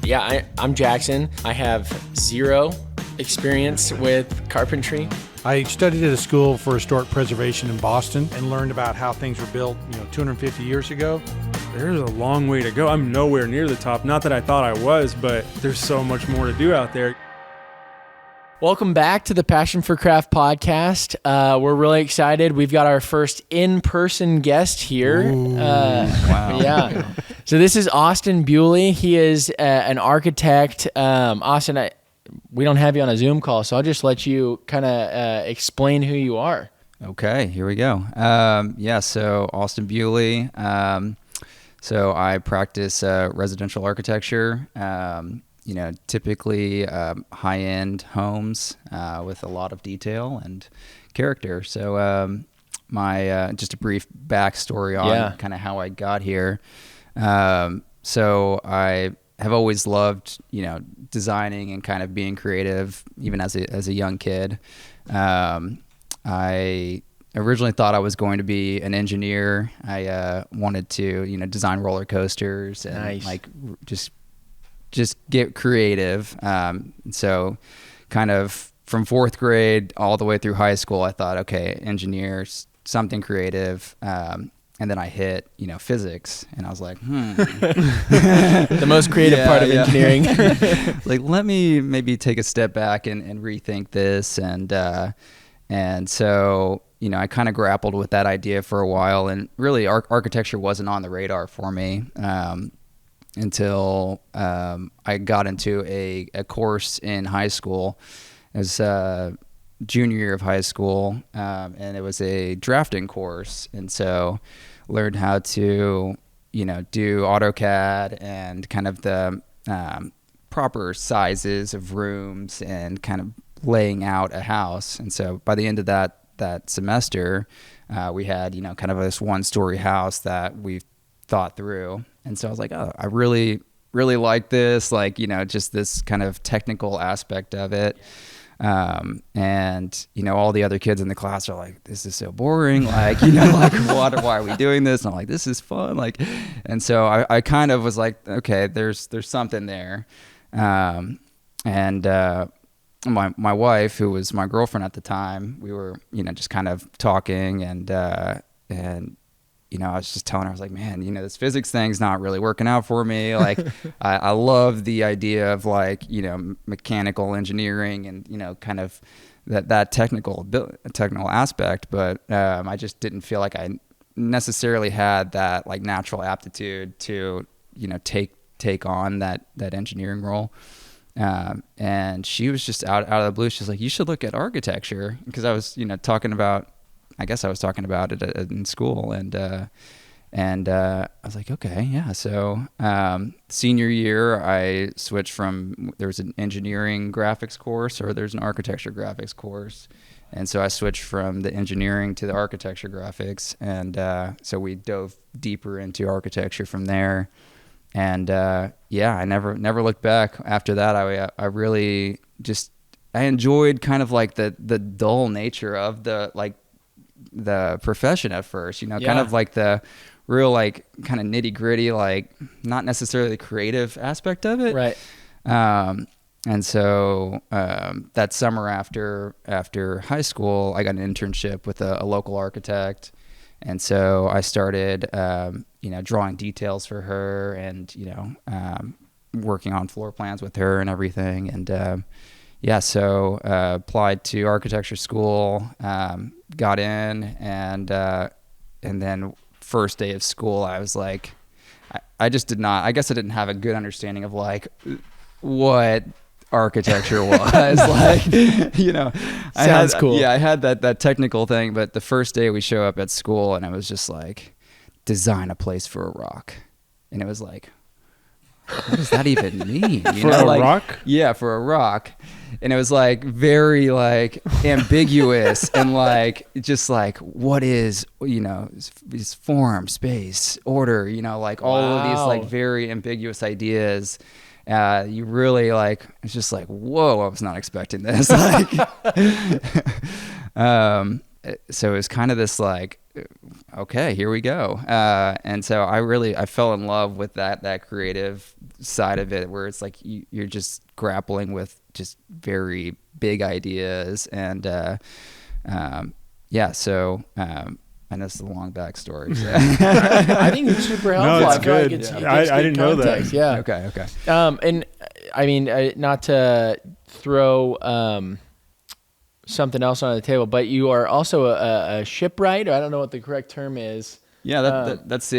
Yeah, I'm Jackson. I have zero experience with carpentry. I studied at a school for historic preservation in Boston and learned about how things were built, 250 years ago. There's a long way to go. I'm nowhere near the top. Not that I thought I was, but there's so much more to do out there. Welcome back to the Passion for Craft podcast. We're really excited. We've got our first in-person guest here. Ooh, wow. Yeah. So this is Austin Bewley. He is an architect. Austin, we don't have you on a Zoom call, so I'll just let you kind of explain who you are. Okay, here we go. So Austin Bewley. So I practice residential architecture. Typically high-end homes with a lot of detail and character. So my just a brief backstory on kind of how I got here. So I have always loved, designing and kind of being creative, even as a young kid. I originally thought I was going to be an engineer. I wanted to, design roller coasters and just get creative. So kind of from fourth grade all the way through high school, I thought, okay, engineers, something creative. And then I hit, physics, and I was like, The most creative part of engineering. Like, let me maybe take a step back and rethink this. And so, I kind of grappled with that idea for a while, and really architecture wasn't on the radar for me until I got into a course in high school. It was junior year of high school, and it was a drafting course, and so learned how to do AutoCAD and kind of the proper sizes of rooms and kind of laying out a house. And so by the end of that semester, we had kind of this one-story house that we thought through. And so I was like, oh, I really like this, just this kind of technical aspect of it. And all the other kids in the class are like, this is so boring, why are we doing this? And I'm like, this is fun, and so I kind of was like, okay, there's something there. My wife, who was my girlfriend at the time, we were just kind of talking, and I was just telling her, I was like, man, this physics thing's not really working out for me. I love the idea of mechanical engineering and, kind of that technical aspect. But I just didn't feel like I necessarily had that natural aptitude to, take on that engineering role. And she was just out of the blue. She's like, you should look at architecture, because I was, talking about it in school, and I was like, okay, yeah. So senior year, I switched from, there was an engineering graphics course, or there's an architecture graphics course, and so I switched from the engineering to the architecture graphics, and so we dove deeper into architecture from there, and I never looked back after that. I really just, I enjoyed kind of the dull nature of the profession at first, kind of the real kind of nitty gritty, not necessarily the creative aspect of it. Right. And so that summer after high school, I got an internship with a local architect. And so I started, drawing details for her and, working on floor plans with her and everything. And, so applied to architecture school, got in, and then first day of school, I was like, I guess I didn't have a good understanding of what architecture was. Sounds cool. Yeah, I had that technical thing, but the first day we show up at school, and it was just design a place for a rock. And it was like, what does that even mean? For a rock? Yeah, for a rock. And it was very ambiguous and just what is, is form, space, order, all of these very ambiguous ideas. You really it's just whoa, I was not expecting this. So it was kind of this okay, here we go. And so I fell in love with that creative side of it, where it's like you're just grappling with just very big ideas. And I know it's a long backstory. So. I think it's super helpful. No, it's I feel good. like it's I didn't know that. Yeah. Okay. And I mean, not to throw something else on the table, but you are also a shipwright, or I don't know what the correct term is. Yeah, that's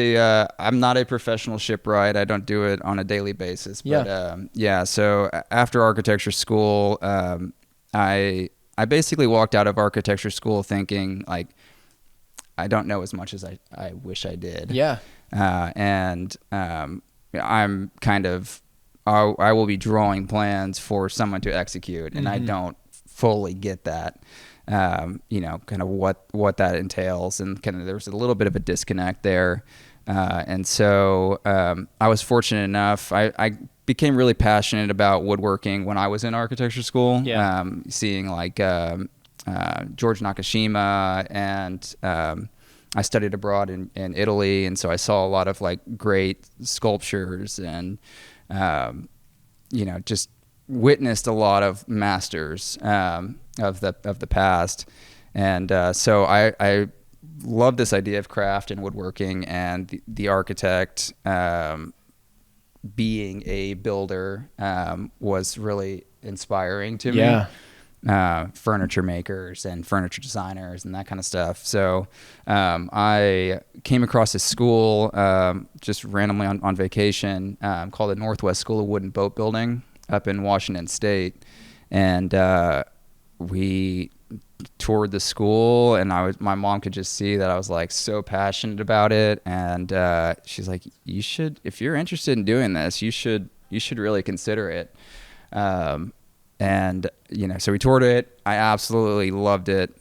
I'm not a professional shipwright. I don't do it on a daily basis. But so after architecture school, I basically walked out of architecture school thinking like, I don't know as much as I wish I did. Yeah. I'm kind of, I will be drawing plans for someone to execute, and I don't fully get that, kind of what that entails. And kind of, there's a little bit of a disconnect there. And so I was fortunate enough, I became really passionate about woodworking when I was in architecture school, seeing like George Nakashima, and I studied abroad in Italy, and so I saw a lot of like great sculptures, and just witnessed a lot of masters of the past. And so I love this idea of craft and woodworking, and the architect being a builder was really inspiring to me. Furniture makers and furniture designers and that kind of stuff. So I came across this school just randomly on vacation called the Northwest School of Wood and Boat Building up in Washington State. And we toured the school, and my mom could just see that I was like so passionate about it. And she's like, you should, if you're interested in doing this, you should really consider it. And, so we toured it. I absolutely loved it.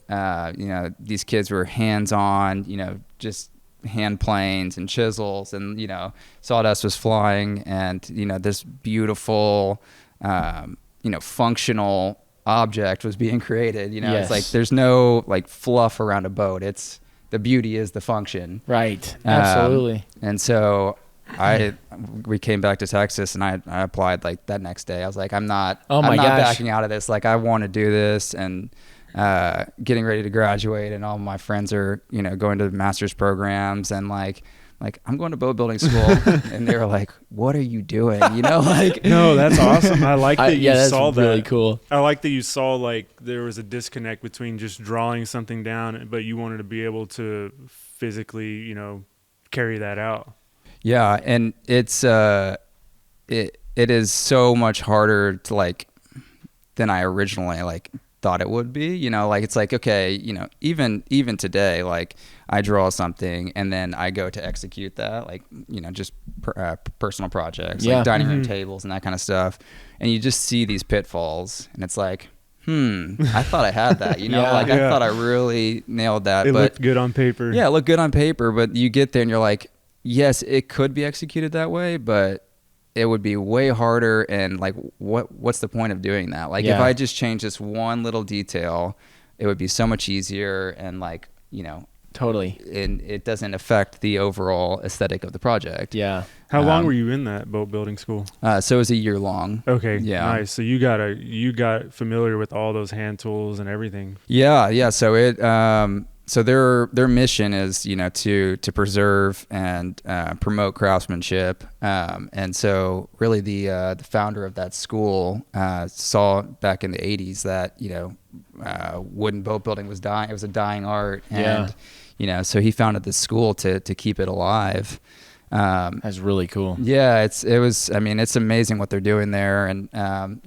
These kids were hands-on, just hand planes and chisels, and, sawdust was flying, and, this beautiful, functional object was being created. It's like, there's no like fluff around a boat. It's, the beauty is the function. Right. Absolutely. And so we came back to Texas, and I applied like that next day. I was like, I'm not backing out of this. Like, I want to do this, and getting ready to graduate, and all my friends are, going to master's programs, and like I'm going to boat building school. And they were like, what are you doing? No, that's awesome. I like that you saw that. Really cool. I like that you saw like there was a disconnect between just drawing something down, but you wanted to be able to physically, carry that out. Yeah, and it's it is so much harder to like than I originally like thought it would be. It's like, okay, even today, like I draw something and then I go to execute that, like just personal projects, like dining room tables and that kind of stuff, and you just see these pitfalls, and it's like, I thought I had that, I thought I really nailed that. It but looked good on paper. Yeah, it looked good on paper, but you get there and you're like, yes, it could be executed that way, but it would be way harder. And like, what's the point of doing that? Like, if I just change this one little detail, it would be so much easier, and like, totally. And it doesn't affect the overall aesthetic of the project. Yeah. How long were you in that boat building school? So it was a year long. Okay. Yeah. Nice. So you got familiar with all those hand tools and everything. Yeah. So it, so their mission is, to preserve and promote craftsmanship. And so really the founder of that school saw back in the 80s that, wooden boat building was dying. It was a dying art. And, so he founded this school to keep it alive. That's really cool. Yeah, it's amazing what they're doing there. And,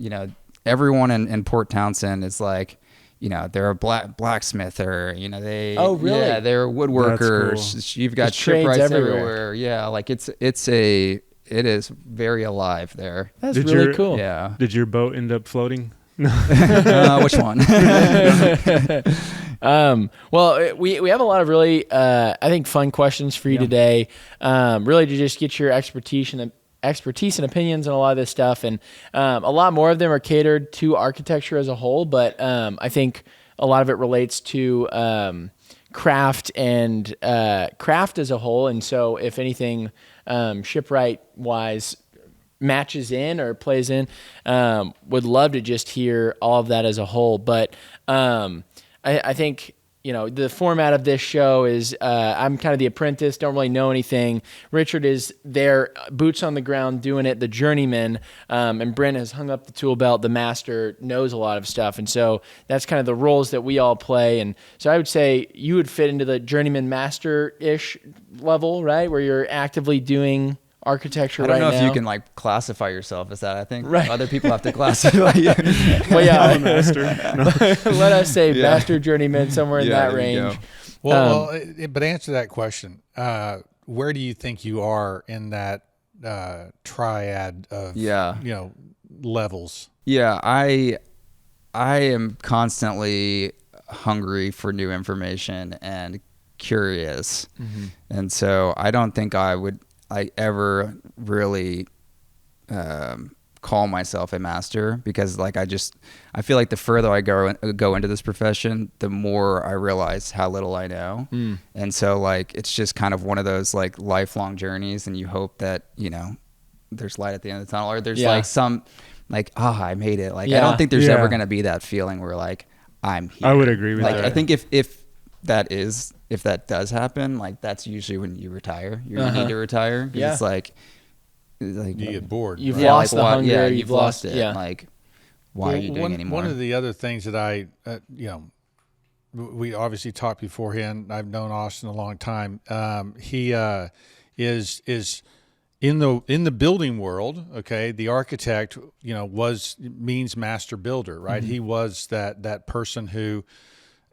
everyone in Port Townsend is like, they're a blacksmith, or, they, oh, really? Yeah, they're woodworkers. Cool. You've got There's trades shipwrights everywhere. everywhere. Yeah. Like it is very alive there. That's really cool. Yeah. Did your boat end up floating? Which one? Well, we have a lot of really, I think, fun questions for you today. Really to just get your expertise and opinions on a lot of this stuff. And a lot more of them are catered to architecture as a whole, but I think a lot of it relates to craft and craft as a whole. And so if anything, shipwright wise matches in or plays in, would love to just hear all of that as a whole. But I think, the format of this show is I'm kind of the apprentice, don't really know anything. Richard is there, boots on the ground, doing it, the journeyman, and Brent has hung up the tool belt, the master, knows a lot of stuff. And so that's kind of the roles that we all play. And so I would say you would fit into the journeyman master-ish level, right, where you're actively doing architecture right now. I don't know if you can like classify yourself as that. I think right. Other people have to classify you. Well, yeah, master. Let us say master journeyman, somewhere in that range. Well, but answer that question. Where do you think you are in that triad of levels? Yeah, I am constantly hungry for new information and curious, and so I don't think I ever really call myself a master, because like I feel like the further I go into this profession, the more I realize how little I know. And so like it's just kind of one of those like lifelong journeys, and you hope that there's light at the end of the tunnel, or there's like some like I made it. Like I don't think there's ever going to be that feeling where like I'm here. I would agree with that. I think if that does happen, like that's usually when you retire. You need to retire, because it's like you get bored. You've lost the hunger. Yeah, you've lost it. Yeah. Like, why are you doing anymore? One of the other things that we obviously talked beforehand. I've known Austin a long time. He is in the building world. Okay, the architect, means master builder, right? He was that person who.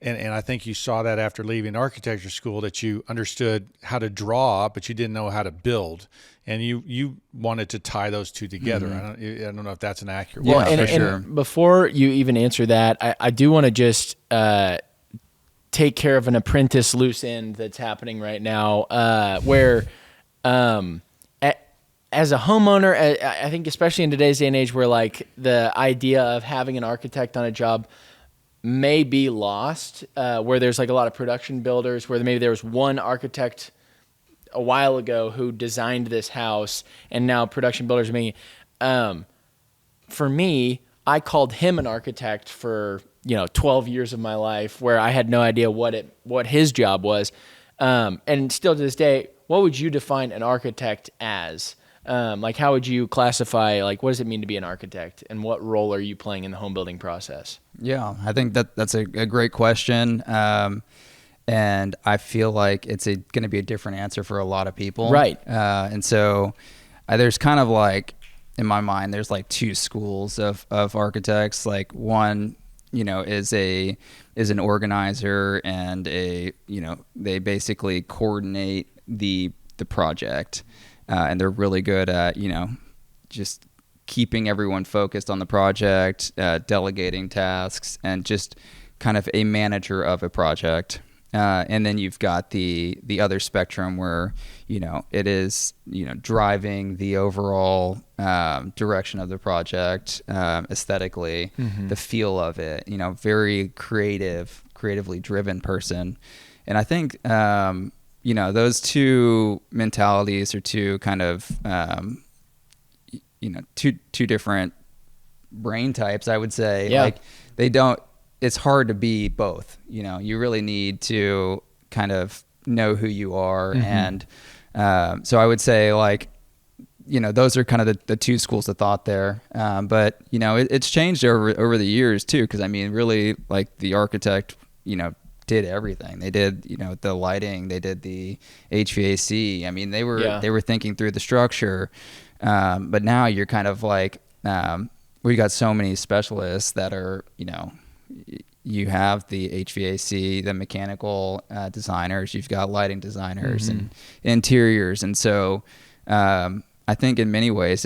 And I think you saw that after leaving architecture school, that you understood how to draw, but you didn't know how to build. And you wanted to tie those two together. I don't know if that's an accurate way. Well, for sure. And before you even answer that, I do want to just take care of an apprentice loose end that's happening right now, where as a homeowner, I think especially in today's day and age, where like the idea of having an architect on a job may be lost, where there's like a lot of production builders where maybe there was one architect a while ago who designed this house, and now production builders are making for me, I called him an architect for 12 years of my life, where I had no idea what his job was, and still to this day, what would you define an architect as? Like, how would you classify, like, what does it mean to be an architect, and what role are you playing in the home building process? Yeah, I think that's a great question. And I feel like it's going to be a different answer for a lot of people. Right. And so there's kind of like, in my mind, there's like two schools of architects. Like one, is an organizer, and they basically coordinate the project. And they're really good at, just keeping everyone focused on the project, delegating tasks, and just kind of a manager of a project. And then you've got the other spectrum where, it is, driving the overall direction of the project, aesthetically, the feel of it, very creatively driven person. And I think, those two mentalities are two kind of, two different brain types, I would say. Yeah. Like it's hard to be both. You really need to kind of know who you are. And so I would say, like, those are kind of the two schools of thought there. But, it's changed over the years too. Because I mean, really, like, the architect, did everything. They did, the lighting, they did the HVAC. I mean, they were thinking through the structure. But now you're kind of like, we got so many specialists that are, you have the HVAC, the mechanical designers, you've got lighting designers and interiors. And so I think in many ways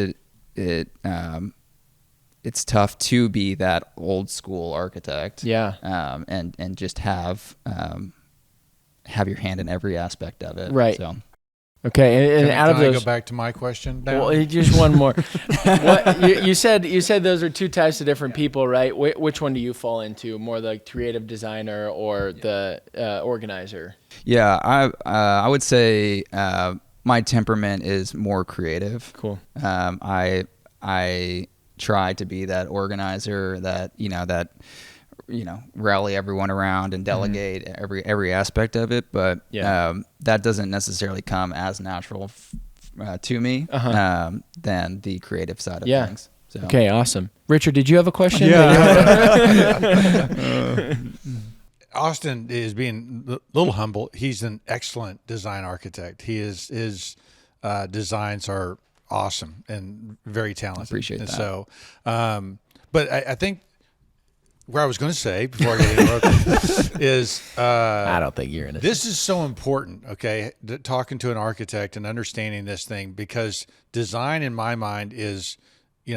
it's tough to be that old school architect. Yeah. And just have your hand in every aspect of it. Right. So. Okay, and out of can I those, go back to my question now? well, just one more. What you said those are two types of different people, right? Which one do you fall into? More the creative designer or the organizer? Yeah, I would say my temperament is more creative. Cool. I try to be that organizer that rally everyone around and delegate every aspect of it, but that doesn't necessarily come as natural to me than the creative side of things. So. Okay, awesome. Richard, did you have a question? Yeah. Austin is being a little humble. He's an excellent design architect. His designs are awesome and very talented. I appreciate that. So, but I think where I was going to say before I get interrupted is I don't think you're in it. This is so important, okay, talking to an architect and understanding this thing, because design in my mind is, we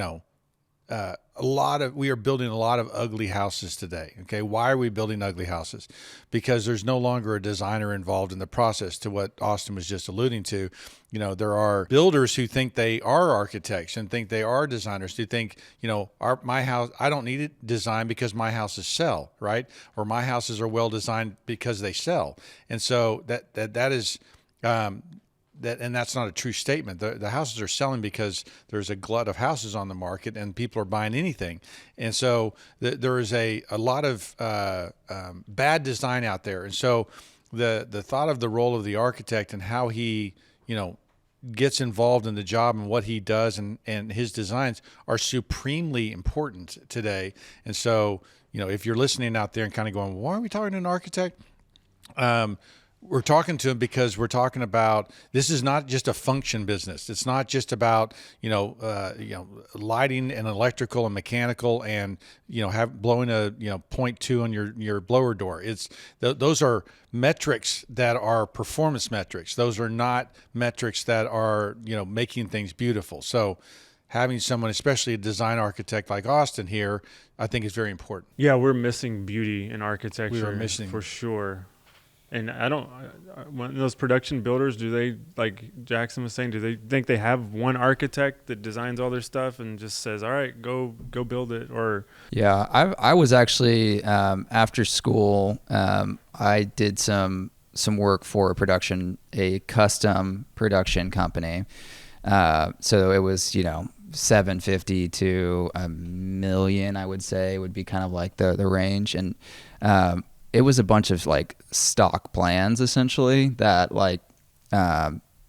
are building a lot of ugly houses today. Okay. Why are we building ugly houses? Because there's no longer a designer involved in the process, to what Austin was just alluding to. There are builders who think they are architects and think they are designers, who think, my house, I don't need it designed because my houses sell, right? Or my houses are well designed because they sell. And so that is, and that's not a true statement. The houses are selling because there's a glut of houses on the market and people are buying anything. And so there is a lot of bad design out there. And so the thought of the role of the architect and how he, gets involved in the job and what he does and his designs are supremely important today. And so, if you're listening out there and kind of going, why are we talking to an architect? We're talking to him because we're talking about, this is not just a function business. It's not just about, lighting and electrical and mechanical and, blowing a, 0.2 on your blower door. It's those are metrics that are performance metrics. Those are not metrics that are, making things beautiful. So having someone, especially a design architect like Austin here, I think is very important. Yeah, we're missing beauty in architecture. We are missing for sure. And when those production builders, do they, like Jackson was saying, do they think they have one architect that designs all their stuff and just says, all right, go build it? Or yeah, I was actually after school, I did some work for a custom production company. So it was, $750 to $1 million, I would say, would be kind of like the range. And it was a bunch of like stock plans essentially that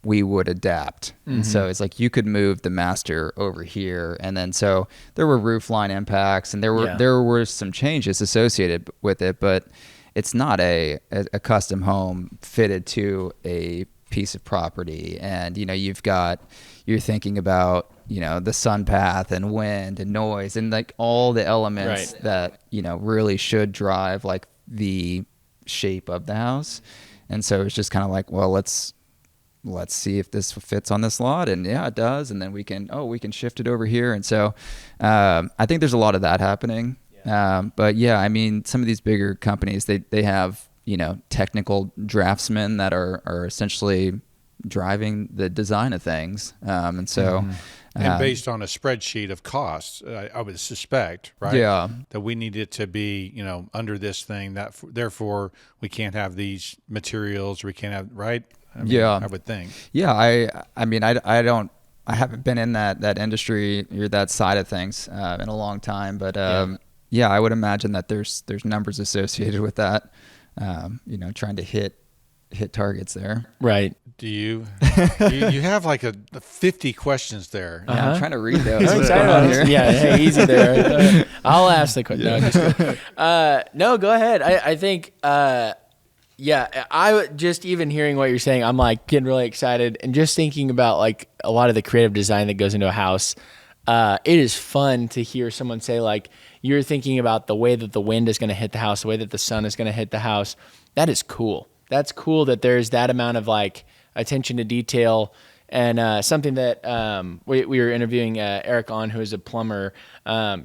we would adapt. And so it's like you could move the master over here, and then so there were roof line impacts and there were some changes associated with it, but it's not a custom home fitted to a piece of property. And you're thinking about the sun path and wind and noise and like all the elements that really should drive like the shape of the house. And so it's just kind of like, well, let's see if this fits on this lot, and yeah, it does, and then we can shift it over here. And so I think there's a lot of that happening. But yeah, I mean, some of these bigger companies, they have technical draftsmen that are essentially driving the design of things. And so and based on a spreadsheet of costs, I would suspect, right? Yeah. That we need it to be, under this thing. That therefore we can't have these materials. Or we can't have, right? I would think. Yeah, I haven't been in that industry or that side of things in a long time, but I would imagine that there's numbers associated with that. Trying to hit targets there. Right. Do you have like a 50 questions there? Yeah, I'm trying to read those. I'm excited about here. Yeah, hey, easy there. I'll ask the question. No, just kidding. No, go ahead. I think, I just even hearing what you're saying, I'm like getting really excited, and just thinking about like a lot of the creative design that goes into a house. It is fun to hear someone say like, you're thinking about the way that the wind is going to hit the house, the way that the sun is going to hit the house. That is cool. That's cool that there's that amount of like attention to detail And something that we were interviewing Eric on, who is a plumber.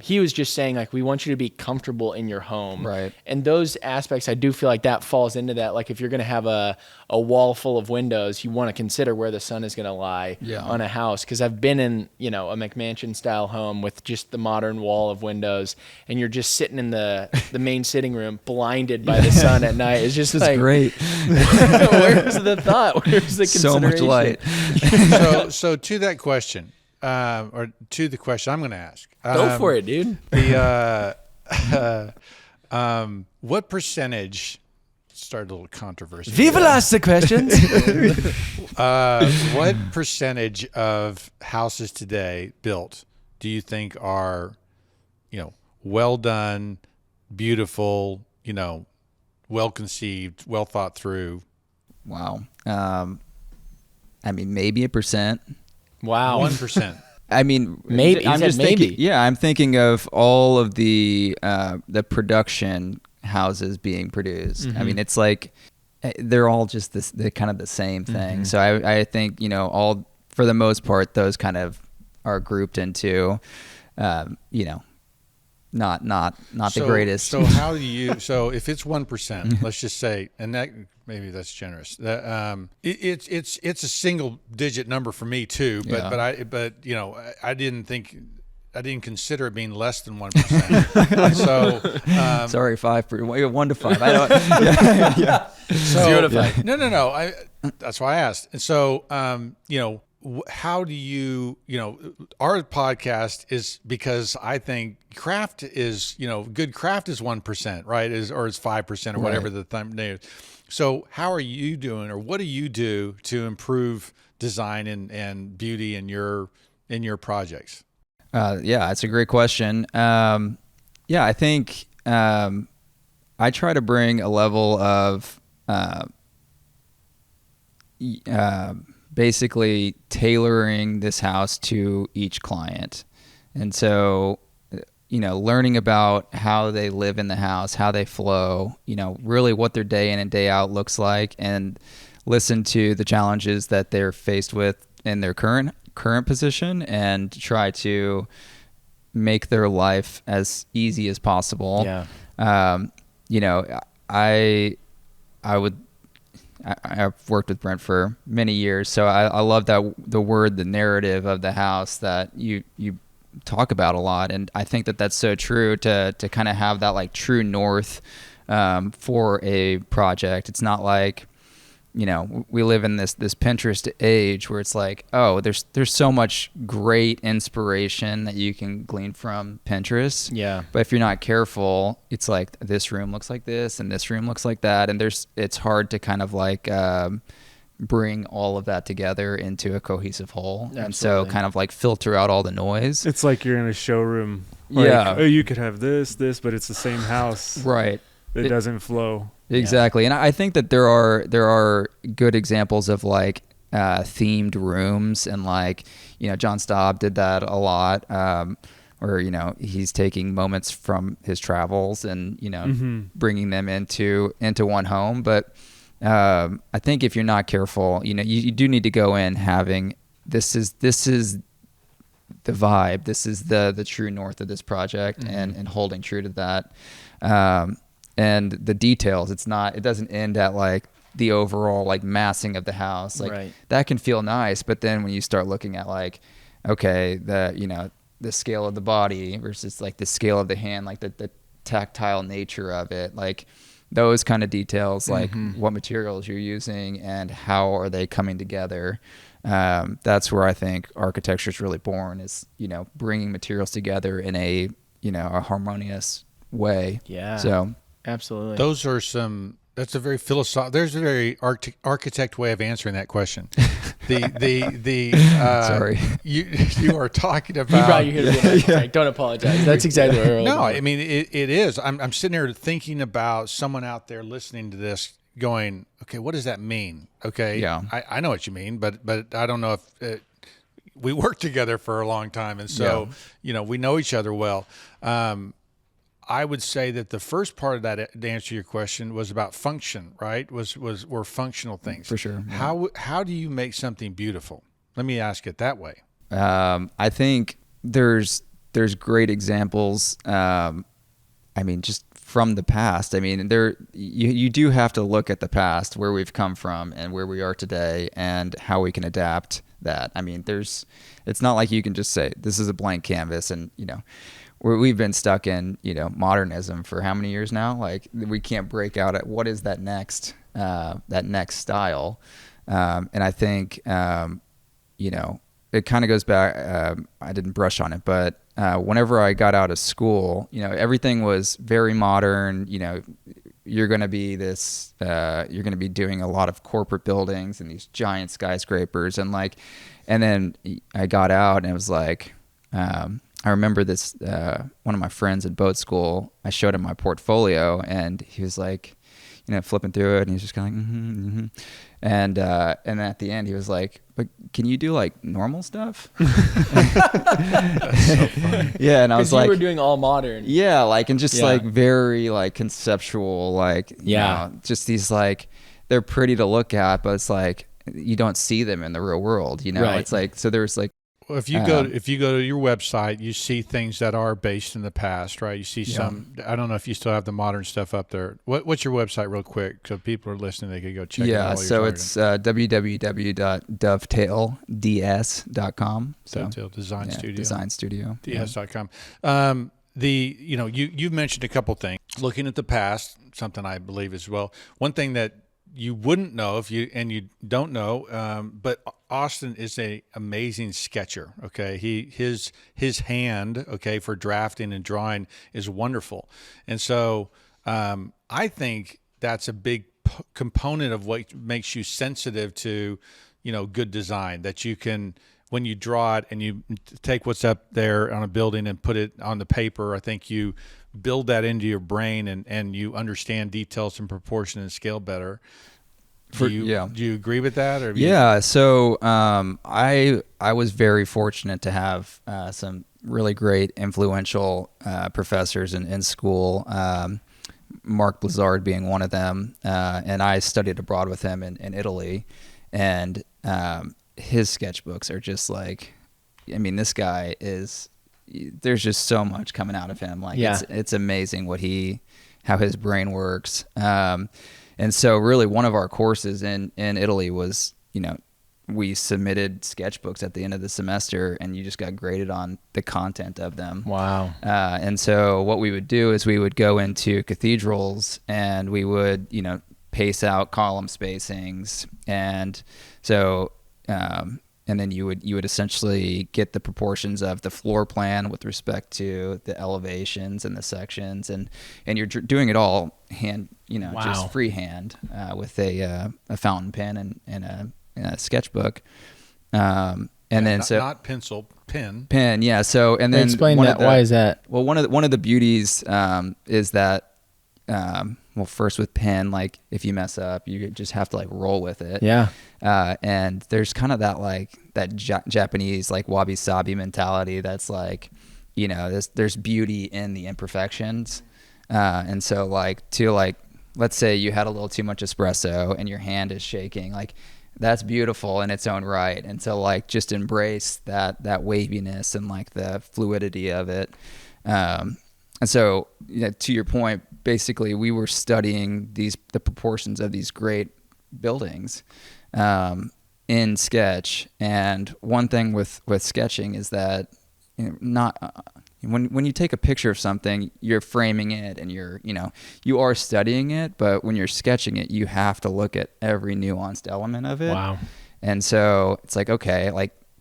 He was just saying, like, we want you to be comfortable in your home. Right. And those aspects, I do feel like that falls into that. Like, if you're going to have a wall full of windows, you want to consider where the sun is going to lie on a house. Because I've been in, a McMansion style home with just the modern wall of windows, and you're just sitting in the main sitting room blinded by the sun at night. It's just like, great. where's the thought? Where's the So much light. So to that question, or to the question I'm going to ask. Go for it, dude. What percentage? Started a little controversy. Viva las the questions. What percentage of houses today built do you think are, well done, beautiful, well conceived, well thought through? Wow. Maybe 1%. Wow. 1%. Maybe. I'm just maybe. thinking. Yeah, I'm thinking of all of the production houses being produced. Mm-hmm. It's like they're all just they're kind of the same thing. Mm-hmm. So I think all, for the most part, those kind of are grouped into not the greatest. So how do you? So if it's 1%, let's just say, and that maybe that's generous. That it's a single digit number for me too. But I didn't consider it being less than 1%. So sorry, 5%, 1 to 5. I don't. Yeah. So, 0 to 5. No. That's why I asked. And so, how do you, our podcast is, because I think craft is, good craft is 1%, right? Is 5% or whatever the thumb is. So how are you doing, or what do you do to improve design and beauty in your projects? That's a great question. I think I try to bring a level of basically tailoring this house to each client. And so, learning about how they live in the house, how they flow, really what their day in and day out looks like, and listen to the challenges that they're faced with in their current position, and try to make their life as easy as possible. Yeah. I've worked with Brent for many years, so I love the narrative of the house that you talk about a lot, and I think that that's so true to kind of have that like true north for a project. It's not like, we live in this Pinterest age where it's like, oh, there's so much great inspiration that you can glean from Pinterest. Yeah. But if you're not careful, it's like this room looks like this and this room looks like that, and it's hard to kind of like bring all of that together into a cohesive whole. Absolutely. And so kind of like filter out all the noise. It's like you're in a showroom. Like, oh, you could have this, but it's the same house. Right. It doesn't flow. Exactly. And I think that there are good examples of like themed rooms, and like, John Staub did that a lot, where, he's taking moments from his travels and, bringing them into one home. But I think if you're not careful, you do need to go in having this is the vibe. This is the true north of this project, and holding true to that. And the details, it doesn't end at like the overall like massing of the house. Like that can feel nice, but then when you start looking at like, okay, the scale of the body versus like the scale of the hand, like the tactile nature of it, like those kind of details, like what materials you're using and how are they coming together. That's where I think architecture is really born, is, bringing materials together in a harmonious way. Yeah. So absolutely. That's a very philosophical. There's a very architect way of answering that question. Sorry. You are talking about. He brought you here to be an architect. Don't apologize. That's exactly what we're No, I mean it is. I'm sitting here thinking about someone out there listening to this, going, okay, what does that mean? Okay, yeah, I know what you mean, but I don't know if we worked together for a long time, and so we know each other well. I would say that the first part of that, to answer your question, was about function, right? Were functional things. For sure. Yeah. How do you make something beautiful? Let me ask it that way. I think there's great examples. I mean, just from the past. I mean, you do have to look at the past, where we've come from and where we are today, and how we can adapt that. I mean, it's not like you can just say this is a blank canvas, and we've been stuck in modernism for how many years now? Like, we can't break out at what is that next style. And I think it kind of goes back. I didn't brush on it, but whenever I got out of school, everything was very modern. You're going to be you're going to be doing a lot of corporate buildings and these giant skyscrapers, and then I got out and it was like, I remember this, one of my friends at boat school, I showed him my portfolio and he was like, flipping through it, and he's just kind of like, mm-hmm, mm-hmm. And at the end he was like, but can you do like normal stuff? That's so funny. Yeah. And I was like, you were doing all modern. Yeah. And just very conceptual, just these they're pretty to look at, but it's like, you don't see them in the real world, Right. It's like, so there's like, well, if you go to your website, you see things that are based in the past, right? You see some. I don't know if you still have the modern stuff up there. What's your website, real quick, so people are listening, they could go check it out. Yeah, so it's www.dovetailds.com. Dovetail Design Studio. Design Studio. DS.com. You've mentioned a couple things. Looking at the past, something I believe as well. One thing that you wouldn't know if you don't know, but Austin is a amazing sketcher. Okay, his hand, okay, for drafting and drawing is wonderful, and so I think that's a big component of what makes you sensitive to good design, that you can, when you draw it and you take what's up there on a building and put it on the paper, I think you build that into your brain and you understand details and proportion and scale better. Do you agree with that? Or So I was very fortunate to have some really great influential professors in school, Mark Blizzard being one of them, and I studied abroad with him in Italy, and his sketchbooks are just like, I mean, this guy is, there's just so much coming out of him. It's amazing how his brain works. And so really one of our courses in Italy was, we submitted sketchbooks at the end of the semester, and you just got graded on the content of them. Wow. And so what we would do is we would go into cathedrals and we would, pace out column spacings. And so, and then you would essentially get the proportions of the floor plan with respect to the elevations and the sections, and you're doing it all hand, Wow. just freehand with a fountain pen and a sketchbook, and then not pencil, pen. Yeah. So and then explain that. Why is that? Well, one of the beauties is that. Well, first with pen, if you mess up, you just have to roll with it. Yeah. And there's kind of that Japanese wabi-sabi mentality that's there's beauty in the imperfections. And so let's say you had a little too much espresso and your hand is shaking, that's beautiful in its own right. And so just embrace that waviness and the fluidity of it. And so, to your point, basically we were studying the proportions of these great buildings in Sketch. And one thing with sketching is that when you take a picture of something, you're framing it and you are studying it, but when you're sketching it, you have to look at every nuanced element of it. Wow. And so it's okay,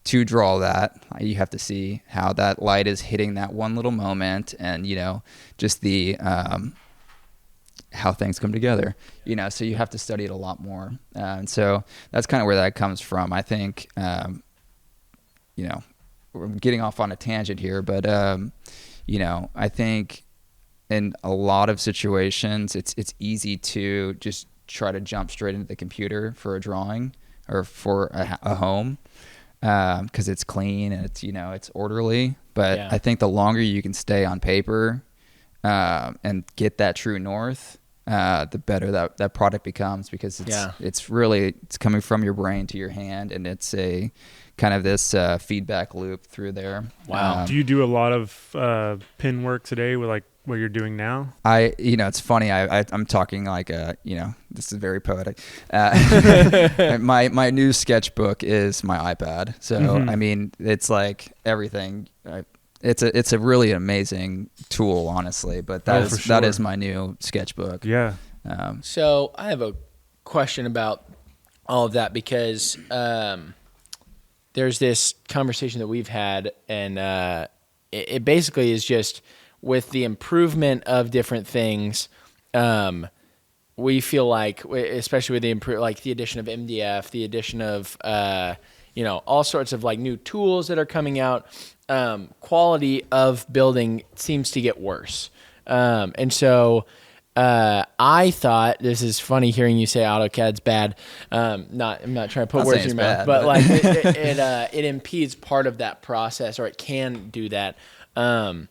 to draw that, you have to see how that light is hitting that one little moment, and just the how things come together. So you have to study it a lot more, and so that's kind of where that comes from. I think we're getting off on a tangent here, but I think in a lot of situations it's easy to just try to jump straight into the computer for a drawing or for a home. Because it's clean and it's orderly, but I think the longer you can stay on paper and get that true north, the better that product becomes, because it's coming from your brain to your hand, and it's a kind of this feedback loop through there. Wow. Do you do a lot of pin work today with like what you're doing now? It's funny. I'm talking like, this is very poetic. My new sketchbook is my iPad. So, I mean, it's like everything. It's a really amazing tool, honestly, but that is my new sketchbook. Yeah. So I have a question about all of that because there's this conversation that we've had, and it basically is just with the improvement of different things. We feel like, especially with the addition of MDF, the addition of all sorts of like new tools that are coming out, quality of building seems to get worse. And so I thought, this is funny hearing you say AutoCAD's bad. I'm not trying to put words in your mouth, but like it impedes part of that process, or it can do that. I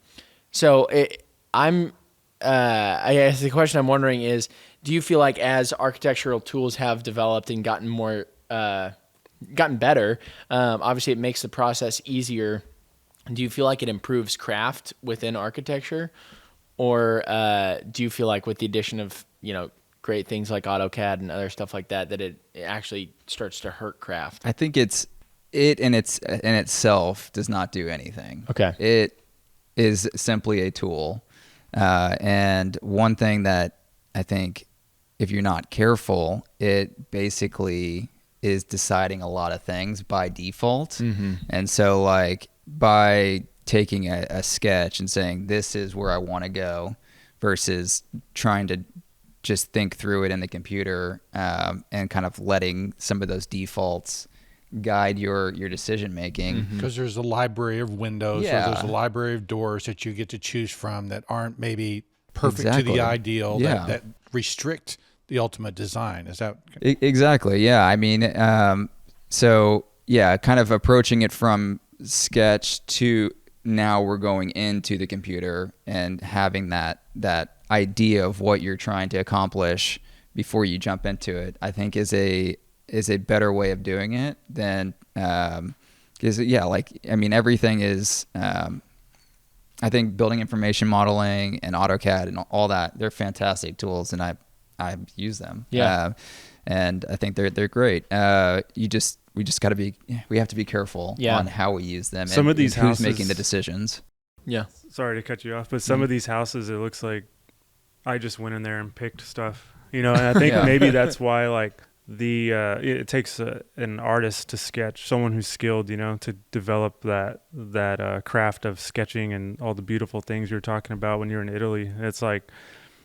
guess the question I'm wondering is, do you feel like as architectural tools have developed and gotten better, obviously it makes the process easier. Do you feel like it improves craft within architecture? Or do you feel like with the addition of, great things like AutoCAD and other stuff like that, that it actually starts to hurt craft? I think it in itself does not do anything. Okay. It is simply a tool. And one thing that I think, if you're not careful, it basically is deciding a lot of things by default. Mm-hmm. And so like by taking a sketch and saying, this is where I want to go, versus trying to just think through it in the computer, and kind of letting some of those defaults guide your decision making. Because there's a library of windows, or there's a library of doors that you get to choose from that aren't maybe perfect to the ideal, that restrict the ultimate design. Is that exactly? Yeah. I mean, kind of approaching it from sketch to now we're going into the computer and having that idea of what you're trying to accomplish before you jump into it, I think is a better way of doing it than, everything is, I think building information modeling and AutoCAD and all that, they're fantastic tools, and I use them. Yeah. And I think they're great. We have to be careful on how we use them. Some of these who's houses, making the decisions. Yeah. Sorry to cut you off, but some of these houses, it looks like I just went in there and picked stuff, and I think maybe that's why like it takes an artist to sketch, someone who's skilled, to develop that craft of sketching and all the beautiful things you're talking about when you're in Italy. It's like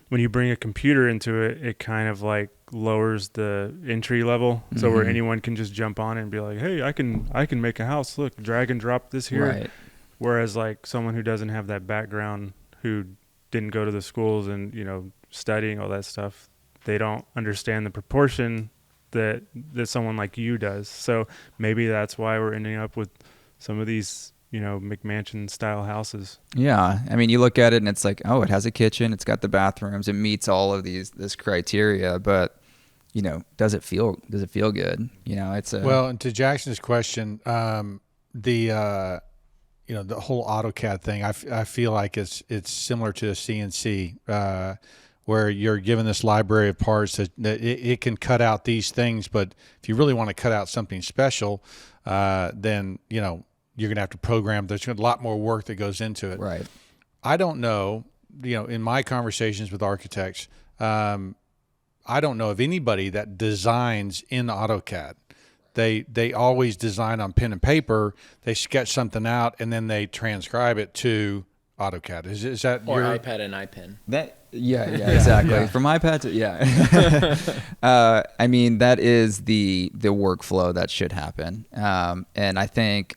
when you bring a computer into it, it kind of like lowers the entry level, so where anyone can just jump on it and be like, hey, I can make a house, look, drag and drop this here. Right. Whereas like someone who doesn't have that background, who didn't go to the schools and studying all that stuff, they don't understand the proportion that someone like you does. So maybe that's why we're ending up with some of these McMansion style houses. Yeah. I mean, you look at it and it's like, oh, it has a kitchen, it's got the bathrooms, it meets all of this criteria, but does it feel good? It's well, and to Jackson's question, the whole AutoCAD thing, I feel like it's similar to a CNC, where you're given this library of parts that it can cut out these things, but if you really want to cut out something special, then you're going to have to program. There's a lot more work that goes into it. Right. I don't know, in my conversations with architects, I don't know of anybody that designs in AutoCAD. They always design on pen and paper. They sketch something out and then they transcribe it to AutoCAD. Is that or your iPad and iPen? Exactly. From iPad to I mean, that is the workflow that should happen, and I think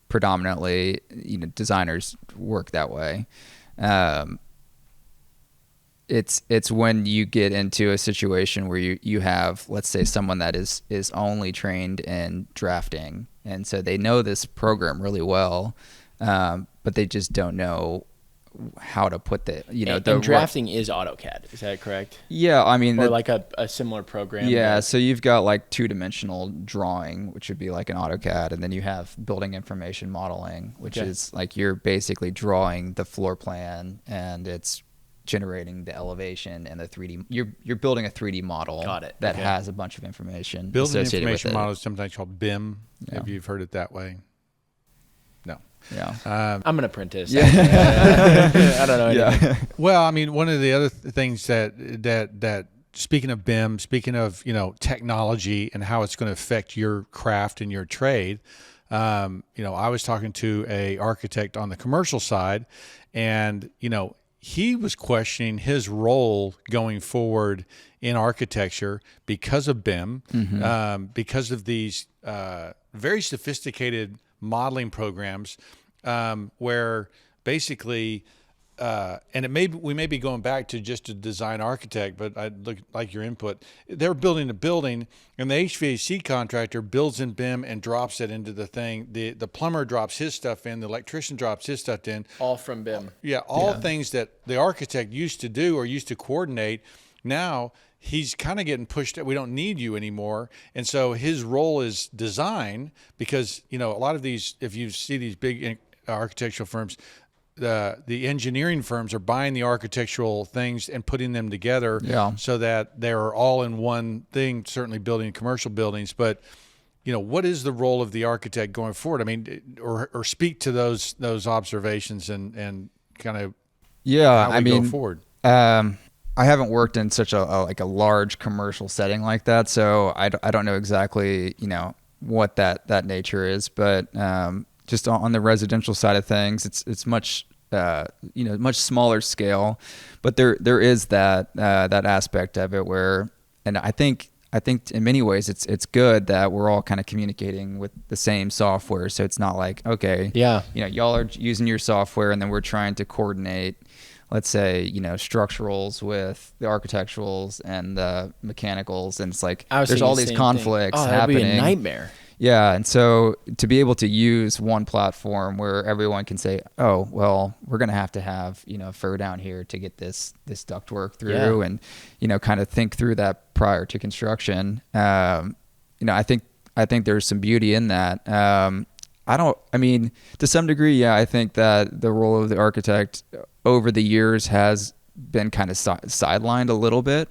predominantly designers work that way. It's when you get into a situation where you have, let's say, someone that is only trained in drafting, and so they know this program really well, but they just don't know how to put the and drafting is AutoCAD. Is that correct? Yeah, I mean, or like a similar program. Yeah, so you've got like 2-dimensional drawing, which would be like an AutoCAD, and then you have building information modeling, which is like you're basically drawing the floor plan and it's generating the elevation and the 3D. You're building a 3D model that has a bunch of information. Building associated information with it. model is sometimes called BIM. Yeah. If you've heard it that way. No. Yeah. I'm an apprentice. Yeah. I don't know anything. Well, I mean, one of the other things that speaking of BIM, speaking of, technology and how it's going to affect your craft and your trade, I was talking to a architect on the commercial side, and, he was questioning his role going forward in architecture because of BIM, because of these very sophisticated modeling programs, where basically, and we may be going back to just a design architect, but I'd like your input. They're building a building, and the HVAC contractor builds in BIM and drops it into the thing. The plumber drops his stuff in. The electrician drops his stuff in. All from BIM. Yeah, things that the architect used to do or used to coordinate. Now he's kind of getting pushed. We don't need you anymore, and so his role is design, because a lot of these, if you see these big architectural firms, the engineering firms are buying the architectural things and putting them together so that they're all in one thing, certainly building commercial buildings. But, what is the role of the architect going forward? I mean, or speak to those observations and kind of how we go forward. I haven't worked in such a large commercial setting like that, so I don't know exactly, what that nature is, but just on the residential side of things, it's much much smaller scale, but there is that aspect of it where, and I think in many ways it's good that we're all kind of communicating with the same software, so it's not like, okay, y'all are using your software and then we're trying to coordinate, let's say, structurals with the architecturals and the mechanicals, and it's like there's all these conflicts happening. That'd be a nightmare. Yeah, and so to be able to use one platform where everyone can say, oh, well, we're going to have, fur down here to get this ductwork through, and, kind of think through that prior to construction. I think there's some beauty in that. To some degree, I think that the role of the architect over the years has been kind of sidelined a little bit.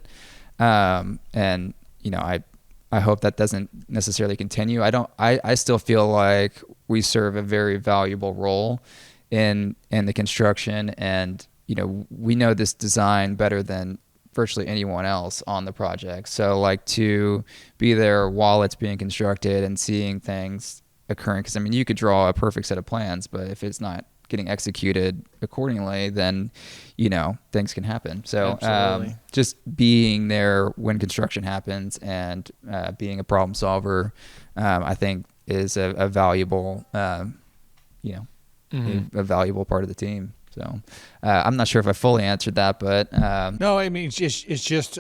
I hope that doesn't necessarily continue. I still feel like we serve a very valuable role in the construction, and, we know this design better than virtually anyone else on the project. So like to be there while it's being constructed and seeing things occurring, because you could draw a perfect set of plans, but if it's not getting executed accordingly, then things can happen. So just being there when construction happens and being a problem solver, I think is a valuable a valuable part of the team. So I'm not sure if I fully answered that, but no, it's just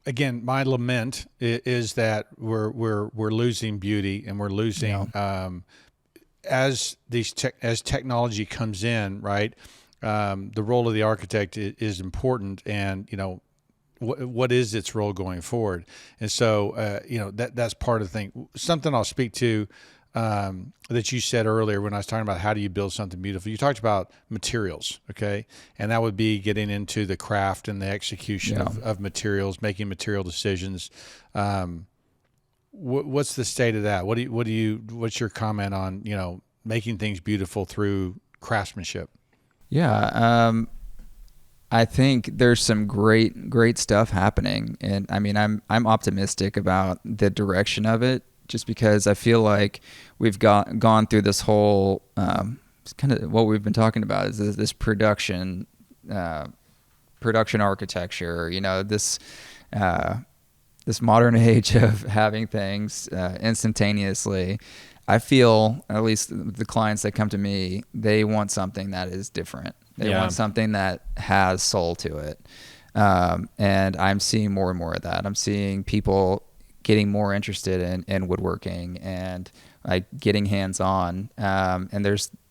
again, my lament is that we're losing beauty, and we're losing as technology comes in, right? The role of the architect is important, and what is its role going forward? And so that's part of the thing. Something I'll speak to that you said earlier when I was talking about how do you build something beautiful. You talked about materials, okay, and that would be getting into the craft and the execution of materials, making material decisions. What's the state of that? What's your comment on, making things beautiful through craftsmanship? Yeah. I think there's some great stuff happening, and I'm optimistic about the direction of it, just because I feel like we've gone through this whole kind of what we've been talking about is this production architecture, this modern age of having things instantaneously. I feel, at least the clients that come to me, they want something that is different. They want something that has soul to it. And I'm seeing more and more of that. I'm seeing people getting more interested in woodworking and like getting hands-on. And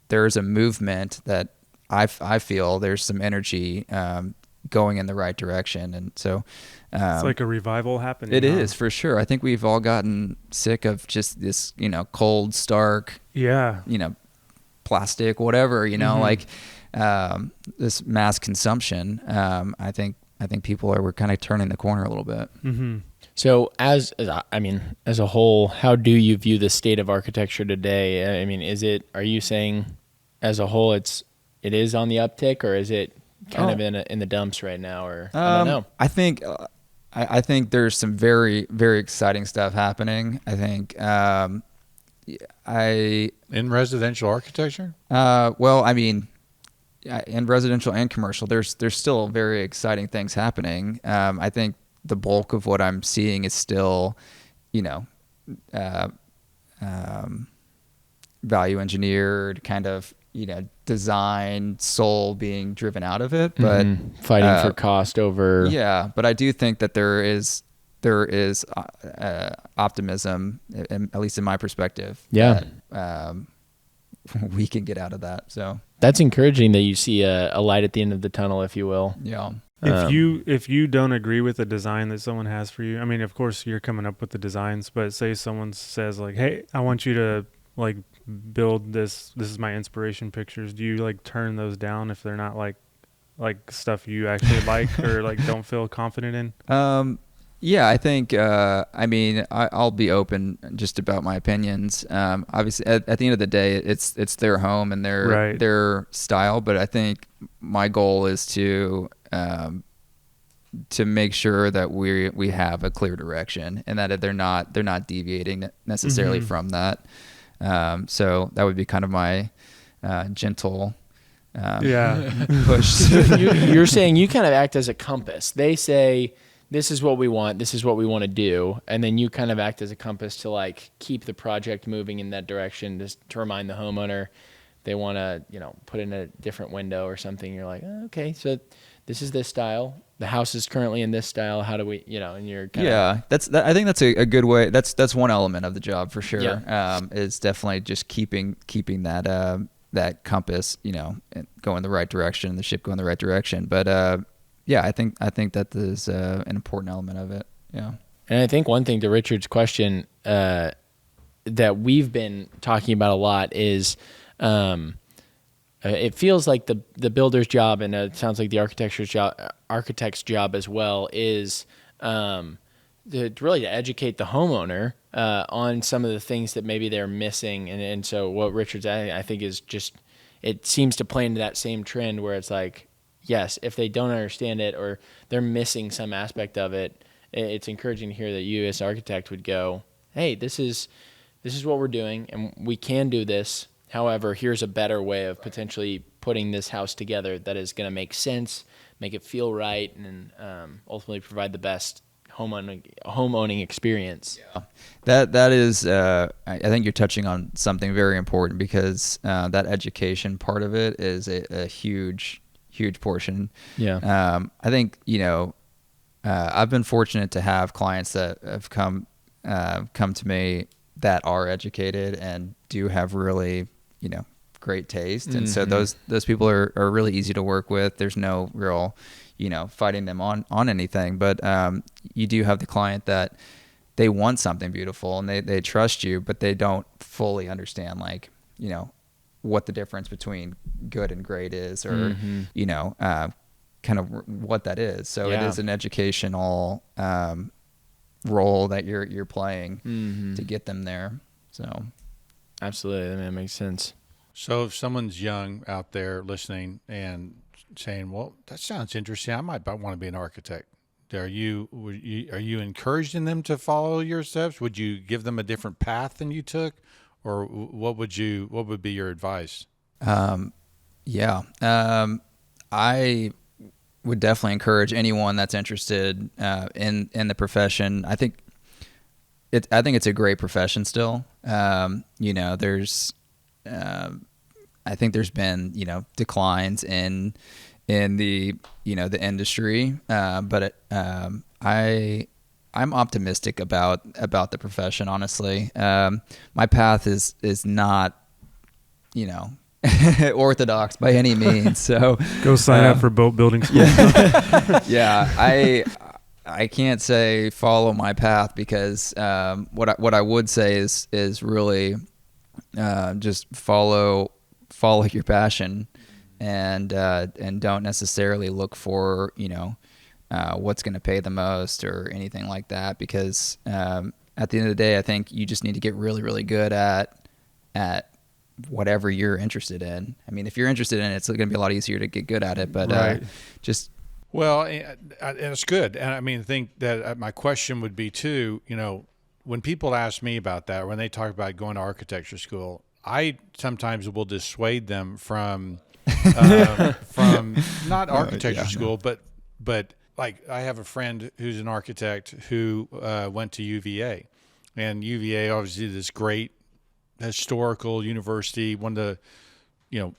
there's a movement that I feel there's some energy going in the right direction, and so it's like a revival happening. It is for sure. I think we've all gotten sick of just this, cold, stark, plastic, whatever, like this mass consumption. I think people we're kind of turning the corner a little bit. Mm-hmm. So as a whole, how do you view the state of architecture today? I mean, are you saying as a whole it is on the uptick, or is it kind of in the dumps right now, or I don't know? I think there's some very, very exciting stuff happening. I think in residential architecture. In residential and commercial, there's still very exciting things happening. I think the bulk of what I'm seeing is still, value engineered kind of, design soul being driven out of it, but fighting for cost over. Yeah, but I do think that there is optimism, at least in my perspective. Yeah, that, we can get out of that. So that's encouraging that you see a light at the end of the tunnel, if you will. Yeah. If you don't agree with the design that someone has for you, I mean, of course you're coming up with the designs, but say someone says like, "Hey, I want you to like build this. This is my inspiration pictures." Do you like turn those down if they're not like stuff you actually like or like don't feel confident in? Yeah, I think. I'll be open just about my opinions. Obviously, at the end of the day, it's their home and their style. But I think my goal is to make sure that we have a clear direction and that they're not deviating necessarily from that. So that would be kind of my gentle push. You're saying you kind of act as a compass. They say, this is what we want, this is what we want to do, and then you kind of act as a compass to like keep the project moving in that direction, just to remind the homeowner they want to, put in a different window or something. You're like, oh, okay, so this is this style. The house is currently in this style. How do we, and you're kind of... I think that's a good way. That's one element of the job for sure. Yeah. Is definitely just keeping that compass, go in the right direction, the ship go in the right direction. But I think that is an important element of it. Yeah. And I think one thing to Richard's question that we've been talking about a lot is it feels like the builder's job, and it sounds like the architect's job as well, is to educate the homeowner on some of the things that maybe they're missing. And so what Richard's adding, I think, is just, it seems to play into that same trend where it's like, yes, if they don't understand it or they're missing some aspect of it, it's encouraging to hear that you as an architect would go, hey, this is what we're doing and we can do this. However, here's a better way of potentially putting this house together that is going to make sense, make it feel right, and ultimately provide the best homeowning experience. Yeah. That is, I think you're touching on something very important, because that education part of it is a huge portion. Yeah. I think, I've been fortunate to have clients that have come to me that are educated and do have really, great taste. And so those people are really easy to work with. There's no real, fighting them on anything. But you do have the client that they want something beautiful and they trust you, but they don't fully understand, like, what the difference between good and great is, or, kind of what that is. So it is an educational role that you're playing to get them there. So absolutely, that makes sense. So if someone's young out there listening and saying, well, that sounds interesting, I might want to be an architect, are you encouraging them to follow your steps? Would you give them a different path than you took, or what would be your advice? I would definitely encourage anyone that's interested in the profession. I think it's a great profession still. I think there's been declines in the the industry, but I'm optimistic about the profession. Honestly, my path is not orthodox by any means. So Go sign up for boat building school. yeah, I can't say follow my path because what I would say is really just follow your passion and don't necessarily look for what's going to pay the most or anything like that, because at the end of the day, I think you just need to get really, really good at whatever you're interested in. I mean, if you're interested in it, it's going to be a lot easier to get good at it, but Right. just Well, and it's good. And I mean, I think that my question would be too, when people ask me about that, when they talk about going to architecture school, I sometimes will dissuade them from not architecture school, but like I have a friend who's an architect who went to UVA, and UVA obviously this great historical university, one of the,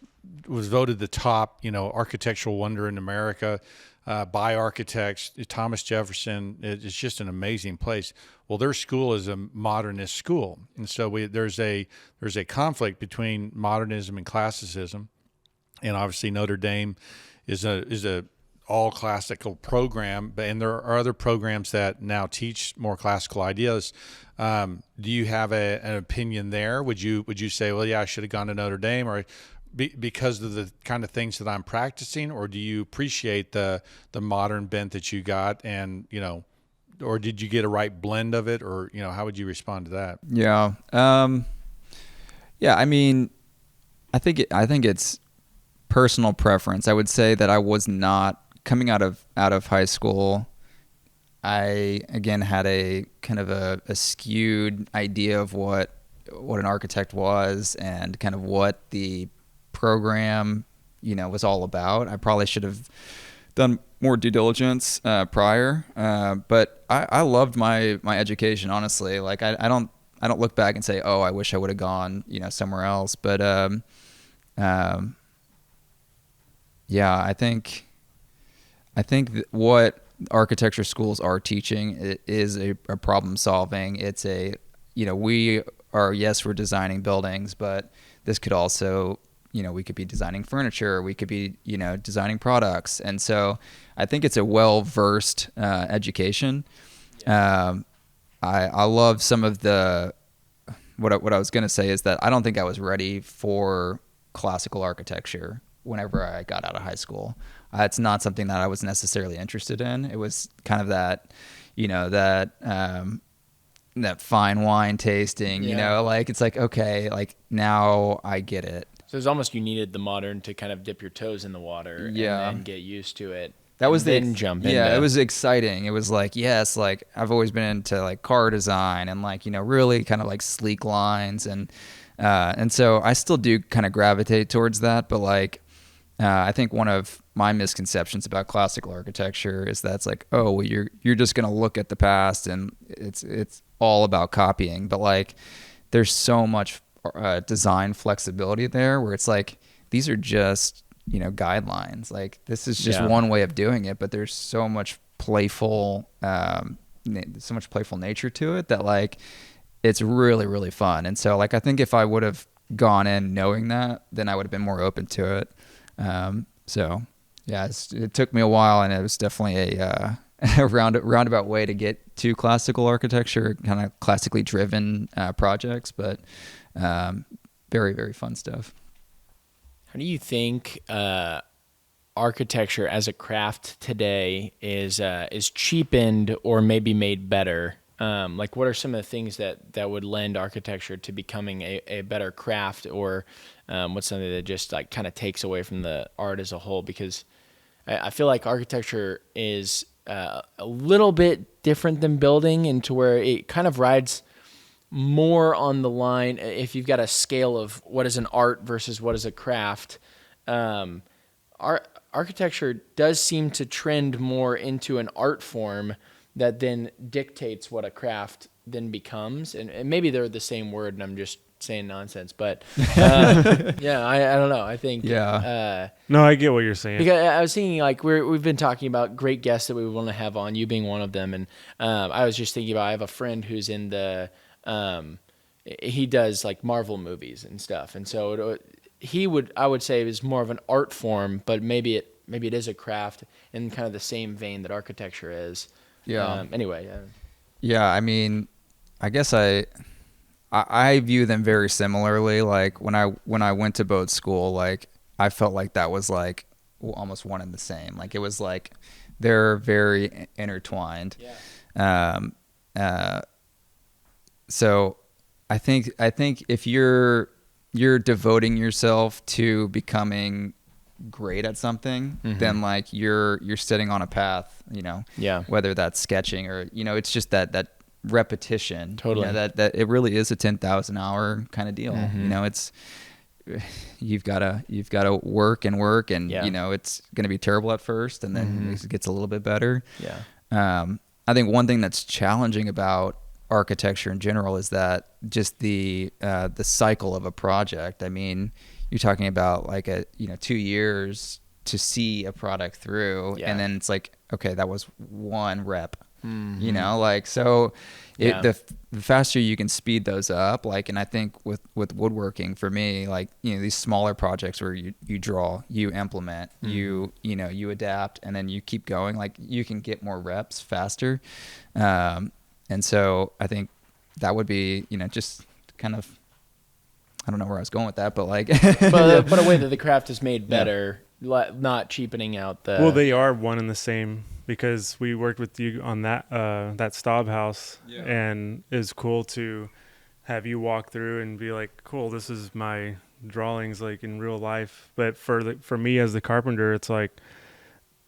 was voted the top, architectural wonder in America by architects. Thomas Jefferson, it's just an amazing place. Well, their school is a modernist school, and so there's a conflict between modernism and classicism, and obviously Notre Dame is a all classical program, and there are other programs that now teach more classical ideas. Do you have an opinion there? Would you say, well, yeah, I should have gone to Notre Dame, or because of the kind of things that I'm practicing, or do you appreciate the modern bent that you got, and or did you get a right blend of it, or how would you respond to that? yeah, I mean, I think it's personal preference. I would say that I was not coming out of high school. I again had a kind of a skewed idea of what an architect was and kind of what the program was all about. I probably should have done more due diligence prior, but I loved my education, honestly. Like I don't look back and say, oh, I wish I would have gone somewhere else, but yeah, I think what architecture schools are teaching is a problem solving. It's we're designing buildings, but this could also, we could be designing furniture, we could be, designing products. And so I think it's a well-versed education. I love some of what I was going to say is that I don't think I was ready for classical architecture whenever I got out of high school. It's not something that I was necessarily interested in. It was kind of that fine wine tasting, like it's like, okay, like now I get it. So it's almost you needed the modern to kind of dip your toes in the water and then get used to it. That was then jump in. Yeah, it was exciting. It was like, yes, like I've always been into like car design and like, really kind of like sleek lines and so I still do kind of gravitate towards that, but like I think one of my misconceptions about classical architecture is that it's like, oh, well, you're just going to look at the past and it's all about copying. But like, there's so much design flexibility there where it's like, these are just, guidelines. Like this is just one way of doing it, but there's so much playful nature to it that like, it's really, really fun. And so like, I think if I would have gone in knowing that, then I would have been more open to it. So yeah, it took me a while, and it was definitely a roundabout way to get to classical architecture, kind of classically driven projects, but very, very fun stuff. How do you think architecture as a craft today is cheapened or maybe made better? Like what are some of the things that would lend architecture to becoming a better craft, or what's something that just like kind of takes away from the art as a whole? Because I feel like architecture is a little bit different than building, into where it kind of rides more on the line. If you've got a scale of what is an art versus what is a craft, architecture does seem to trend more into an art form that then dictates what a craft then becomes. And maybe they're the same word and I'm just saying nonsense, but yeah, I don't know. I think no, I get what you're saying. Because I was thinking like we've been talking about great guests that we want to have on, you being one of them, and I was just thinking about, I have a friend who's in the he does like Marvel movies and stuff, and so I would say is more of an art form, but maybe it is a craft in kind of the same vein that architecture is. Yeah. Anyway. Yeah. I mean, I guess I view them very similarly. Like when I went to boat school, like I felt like that was like almost one and the same. Like it was like they're very intertwined. Yeah. So I think if you're devoting yourself to becoming great at something, then like you're sitting on a path, Yeah. whether that's sketching or, it's just that repetition. Totally. That it really is a 10,000 hour kind of deal. It's, you've got to work and work and, it's going to be terrible at first and then it gets a little bit better. Yeah. I think one thing that's challenging about architecture in general is that just the cycle of a project. I mean, you're talking about like 2 years to see a product through, and then it's like, okay, that was one rep. So the faster you can speed those up, like, and I think with woodworking for me, like, these smaller projects where you draw, you implement, you adapt, and then you keep going, like you can get more reps faster. And so I think that would be, just kind of, I don't know where I was going with that, but like, but a way that the craft is made better, not cheapening out the. Well, they are one and the same because we worked with you on that Staub house, and it's cool to have you walk through and be like, cool, this is my drawings like in real life. But for me as the carpenter, it's like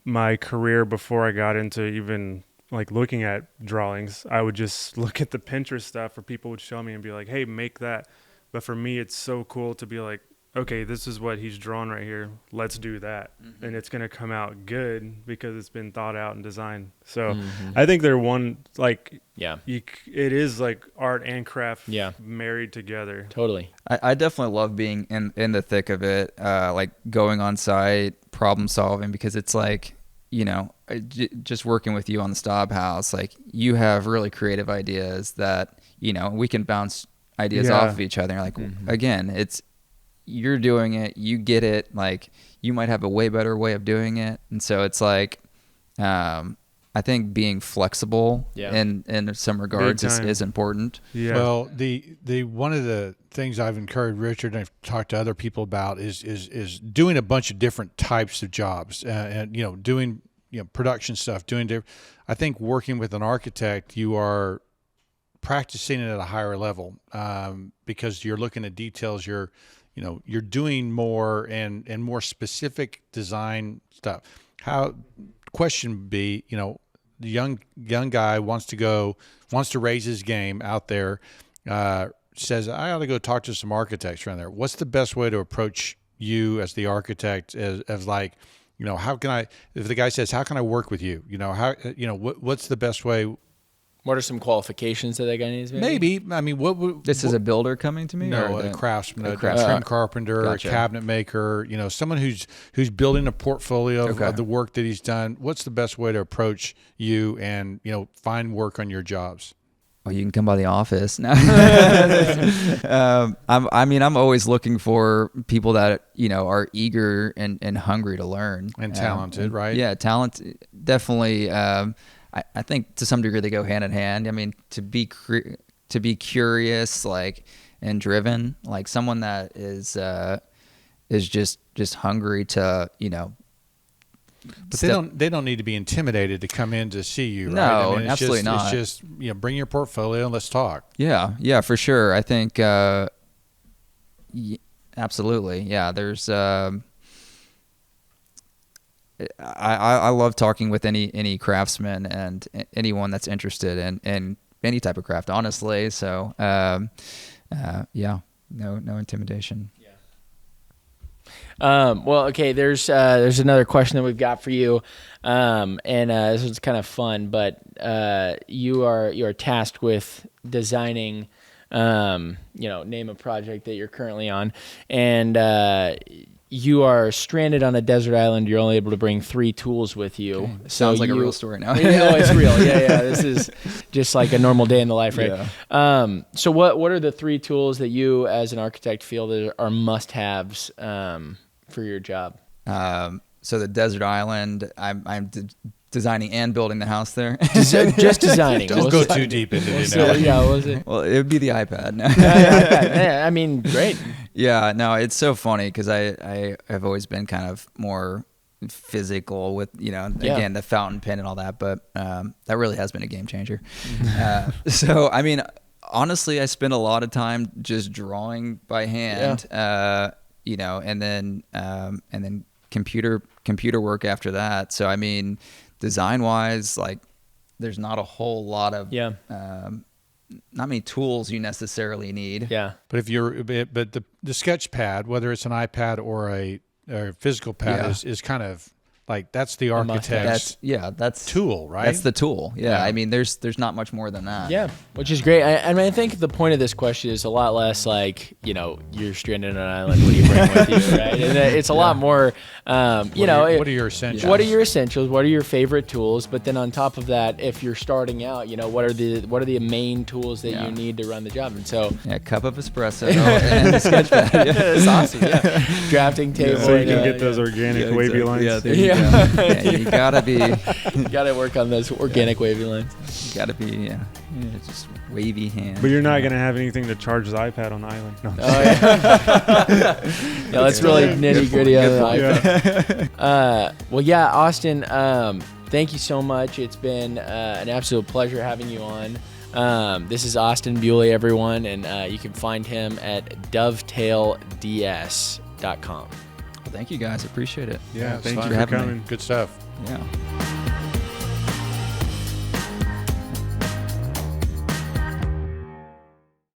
my career before I got into even like looking at drawings, I would just look at the Pinterest stuff, or people would show me and be like, hey, make that. But for me, it's so cool to be like, okay, this is what he's drawn right here. Let's do that. And it's going to come out good because it's been thought out and designed. So I think they're one, like, it is like art and craft married together. Totally. I definitely love being in the thick of it, like going on site, problem solving, because it's like, just working with you on the Staub house, like you have really creative ideas that, we can bounce ideas off of each other. Like, again, you're doing it, you get it, like you might have a way better way of doing it. And so it's like, I think being flexible in some regards is important. Yeah. Well, the one of the things I've encouraged Richard and I've talked to other people about is doing a bunch of different types of jobs, and doing production stuff. I think working with an architect, you are practicing it at a higher level, because you're looking at details. You're doing more and more specific design stuff. Question would be, the young guy wants to raise his game out there, says, I ought to go talk to some architects around there. What's the best way to approach you as the architect, as like, how can I, if the guy says, how can I work with you? What's the best way? What are some qualifications that guy needs? Maybe. I mean, this is a builder coming to me? No, a craftsman, a trim carpenter, Gotcha. A cabinet maker, someone who's building a portfolio of the work that he's done. What's the best way to approach you and, find work on your jobs? Well, you can come by the office. No. I'm always looking for people that, are eager and hungry to learn. And talented, right? Yeah, talent, definitely. I think to some degree they go hand in hand. I mean, to be curious, like, and driven, like someone that is just hungry to, But they don't need to be intimidated to come in to see you, right? No, absolutely not. It's just, bring your portfolio and let's talk. Yeah, for sure. I think, absolutely. Yeah, there's, I love talking with any craftsman and anyone that's interested in any type of craft, honestly. So, no intimidation. Well, okay. There's another question that we've got for you, and this is kind of fun. But you are tasked with designing, name a project that you're currently on, and you are stranded on a desert island. You're only able to bring 3 tools with you. Okay. So Sounds like a real story now. It's real. Yeah. This is just like a normal day in the life, right? Yeah. So what are the 3 tools that you as an architect feel that are must-haves for your job? So the desert island, I'm designing and building the house there. Just designing. Don't go too deep into it. You know? Yeah, what was it? Well, it would be the iPad. No. Yeah, I mean, great. Yeah, no, it's so funny because I have always been kind of more physical with, again, the fountain pen and all that, but that really has been a game changer. So, I mean, honestly, I spend a lot of time just drawing by hand, and then computer work after that. So, I mean, design wise, like there's not a whole lot of not many tools you necessarily need. Yeah. But the sketch pad, whether it's an iPad or a physical pad, is kind of like that's the architect's that's tool, right? That's the tool. Yeah. I mean, there's not much more than that. Yeah, which is great. I think the point of this question is a lot less like, you're stranded on an island. What do you bring with you, right? And it's a lot more, what are your essentials? What are your essentials? What are your favorite tools? But then on top of that, if you're starting out, what are the main tools that you need to run the job? And so a cup of espresso and a sketch pad. Yeah. That's awesome. Yeah. Drafting table. So you can get those organic wavy lines. Yeah, there you go. Yeah, you gotta work on those organic wavy lines. You gotta be just wavy hands. But you're not gonna have anything to charge the iPad on the island. No. That's really nitty gritty on the iPad. Well, yeah, Austin. Thank you so much. It's been an absolute pleasure having you on. This is Austin Bewley, everyone, and you can find him at dovetailds.com. Well, thank you guys. Appreciate it. Yeah, thank fun. you for coming. Good stuff. Yeah.